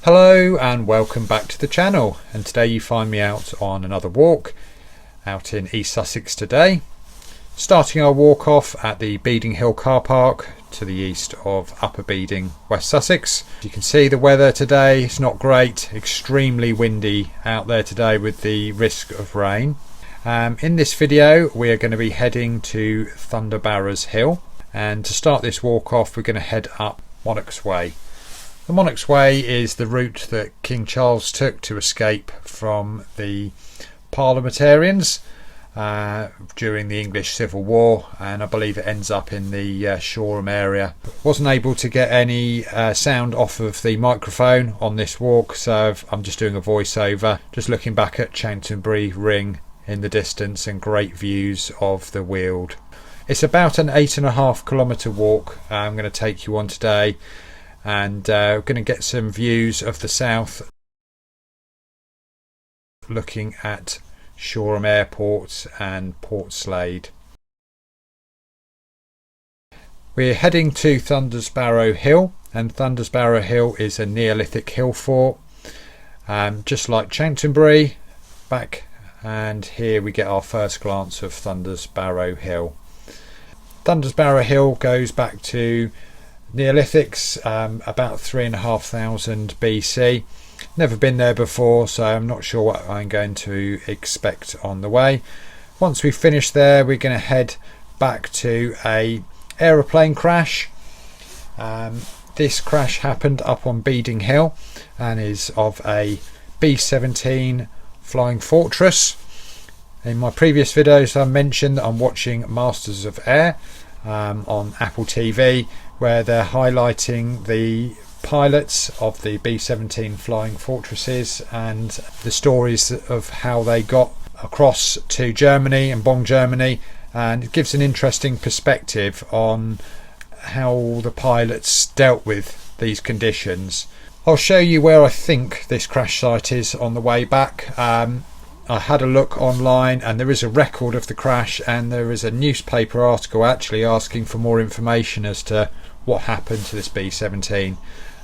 Hello and welcome back to the channel, and today you find me out on another walk out in East Sussex today. Starting our walk off at the Beeding Hill car park to the east of Upper Beeding, West Sussex. You can see the weather today, it's not great, extremely windy out there today with the risk of rain. In this video we are going to be heading to Thunder Barrows Hill, and to start this walk off we're going to head up Monarch's Way. The Monarch's Way is the route that King Charles took to escape from the Parliamentarians during the English Civil War, and I believe it ends up in the Shoreham area. Wasn't able to get any sound off of the microphone on this walk, so I'm just doing a voiceover, just looking back at Chanctonbury Ring in the distance and great views of the Weald. It's about an 8.5 kilometre walk I'm going to take you on today, and we're going to get some views of the south, looking at Shoreham Airport and Port Slade. We're heading to Thunders Barrow Hill, and Thunders Barrow Hill is a Neolithic hill fort, just like Chanctonbury back, and here we get our first glance of Thunders Barrow Hill. Thunders Barrow Hill goes back to Neolithics, about 3,500 BC. Never been there before, so I'm not sure what I'm going to expect on the way. Once we finish there, we're going to head back to a aeroplane crash. This crash happened up on Beeding Hill and is of a B17 Flying Fortress. In my previous videos I mentioned that I'm watching Masters of Air on Apple TV, where they're highlighting the pilots of the B17 Flying Fortresses and the stories of how they got across to Germany and bombed Germany, and it gives an interesting perspective on how the pilots dealt with these conditions. I'll show you where I think this crash site is on the way back. I had a look online and there is a record of the crash, and there is a newspaper article actually asking for more information as to what happened to this B17.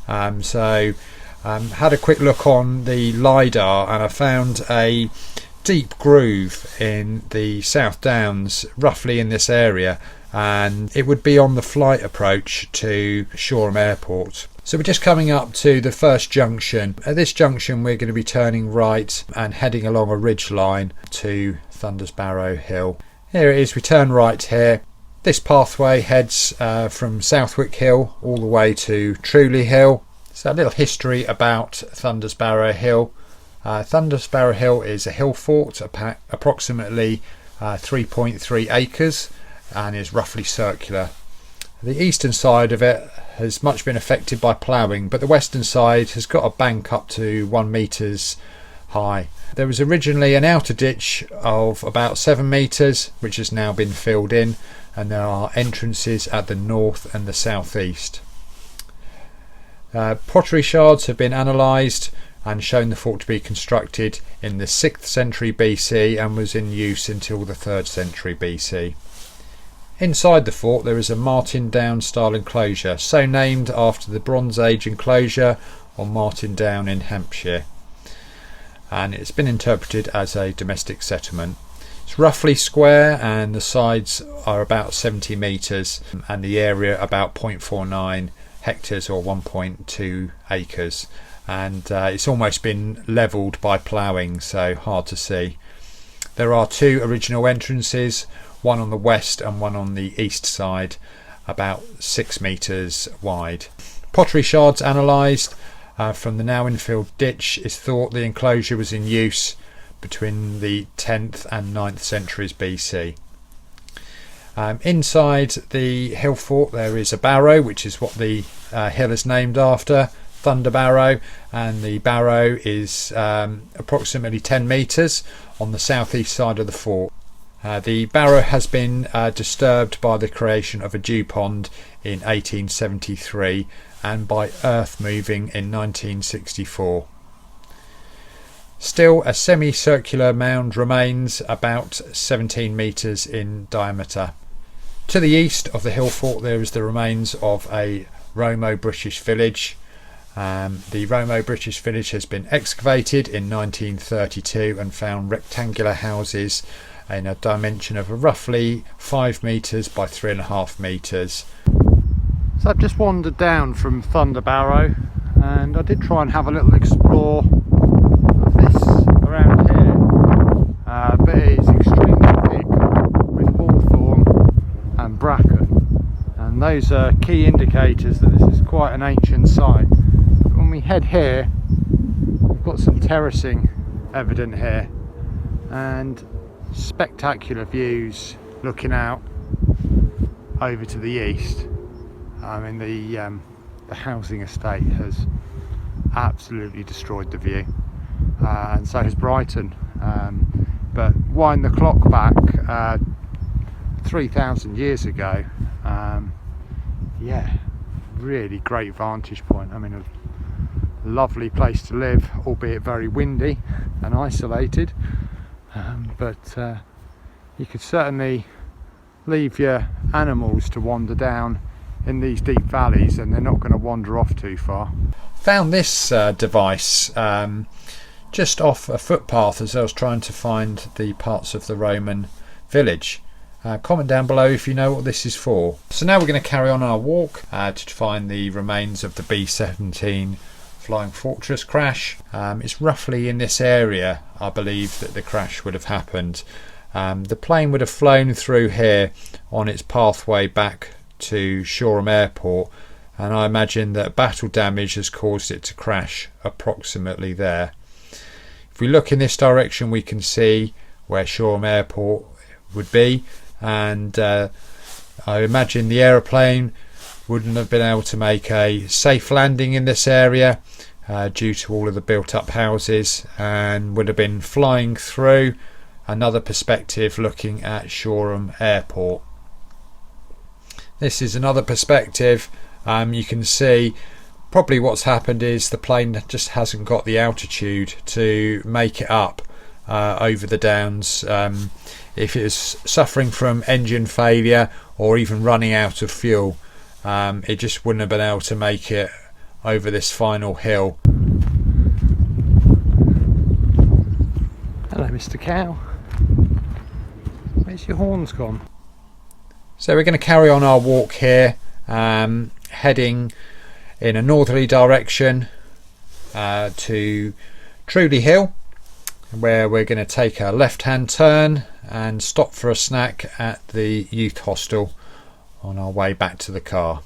Had a quick look on the LiDAR and I found a deep groove in the South Downs, roughly in this area, and it would be on the flight approach to Shoreham Airport. So we're just coming up to the first junction. At this junction we're going to be turning right and heading along a ridge line to Thunders Barrow Hill. Here it is, we turn right here. This pathway heads from Southwick Hill all the way to Truleigh Hill. So a little history about Thunders Barrow Hill. Thunders Barrow Hill is a hill fort, approximately 3.3 acres, and is roughly circular. The eastern side of it has much been affected by ploughing, but the western side has got a bank up to 1 metres high. There was originally an outer ditch of about 7 metres, which has now been filled in, and there are entrances at the north and the southeast. Pottery shards have been analysed and shown the fort to be constructed in the 6th century BC and was in use until the 3rd century BC. Inside the fort there is a Martin Down style enclosure, so named after the Bronze Age enclosure on Martin Down in Hampshire, and it's been interpreted as a domestic settlement. It's roughly square and the sides are about 70 metres and the area about 0.49 hectares or 1.2 acres, and it's almost been levelled by ploughing, so hard to see. There are 2 original entrances, one on the west and one on the east side, about 6 metres wide. Pottery shards analysed from the now infilled ditch. It's thought the enclosure was in use between the 10th and 9th centuries BC. Inside the hill fort there is a barrow, which is what the hill is named after, Thunder Barrow, and the barrow is approximately 10 metres on the southeast side of the fort. The barrow has been disturbed by the creation of a dew pond in 1873 and by earth moving in 1964. Still, a semicircular mound remains about 17 metres in diameter. To the east of the hill fort there is the remains of a Romo British village, The Romo British village has been excavated in 1932 and found rectangular houses in a dimension of roughly 5 metres by 3.5 metres. So I've just wandered down from Thunder Barrow, and I did try and have a little explore of this around here, but it is extremely thick with hawthorn and bracken, and those are key indicators that this is quite an ancient site. But when we head here, we've got some terracing evident here and spectacular views looking out over to the east. I mean, the housing estate has absolutely destroyed the view, and so has Brighton. But wind the clock back 3,000 years ago, yeah, really great vantage point. I mean, a lovely place to live, albeit very windy and isolated, but you could certainly leave your animals to wander down in these deep valleys and they're not going to wander off too far. Found this device just off a footpath as I was trying to find the parts of the Roman village. Comment down below if you know what this is for. So now we're going to carry on our walk to find the remains of the B17 Flying Fortress crash. It's roughly in this area I believe that the crash would have happened. The plane would have flown through here on its pathway back to Shoreham Airport, and I imagine that battle damage has caused it to crash approximately there. If we look in this direction we can see where Shoreham Airport would be, and I imagine the aeroplane wouldn't have been able to make a safe landing in this area due to all of the built up houses, and would have been flying through another perspective looking at Shoreham Airport. This is another perspective. You can see probably what's happened is the plane just hasn't got the altitude to make it up over the downs. If it was suffering from engine failure or even running out of fuel, it just wouldn't have been able to make it over this final hill. Hello Mr. Cow, where's your horns gone? So we're going to carry on our walk here, heading in a northerly direction to Trudy Hill, where we're going to take a left-hand turn and stop for a snack at the youth hostel on our way back to the car.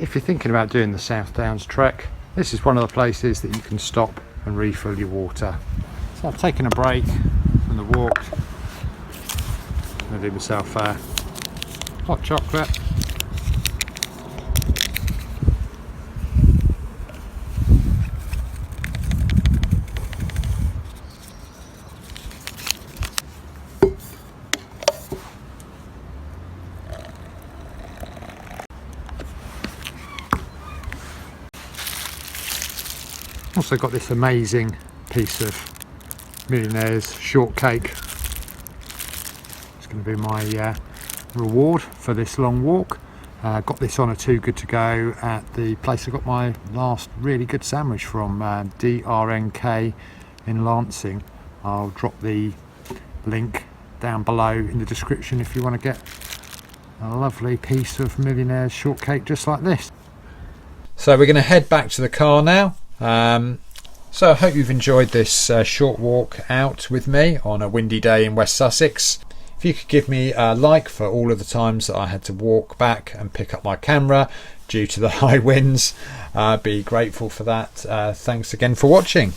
If you're thinking about doing the South Downs trek, this is one of the places that you can stop and refill your water. So I've taken a break from the walk. I'm going to do myself a hot chocolate. Also got this amazing piece of Millionaire's shortcake. It's going to be my reward for this long walk. Got this on a Too Good To Go at the place I got my last really good sandwich from, DRNK in Lancing. I'll drop the link down below in the description if you want to get a lovely piece of Millionaire's shortcake just like this. So we're going to head back to the car now. So I hope you've enjoyed this short walk out with me on a windy day in West Sussex. If you could give me a like for all of the times that I had to walk back and pick up my camera due to the high winds, I'd be grateful for that. Thanks again for watching.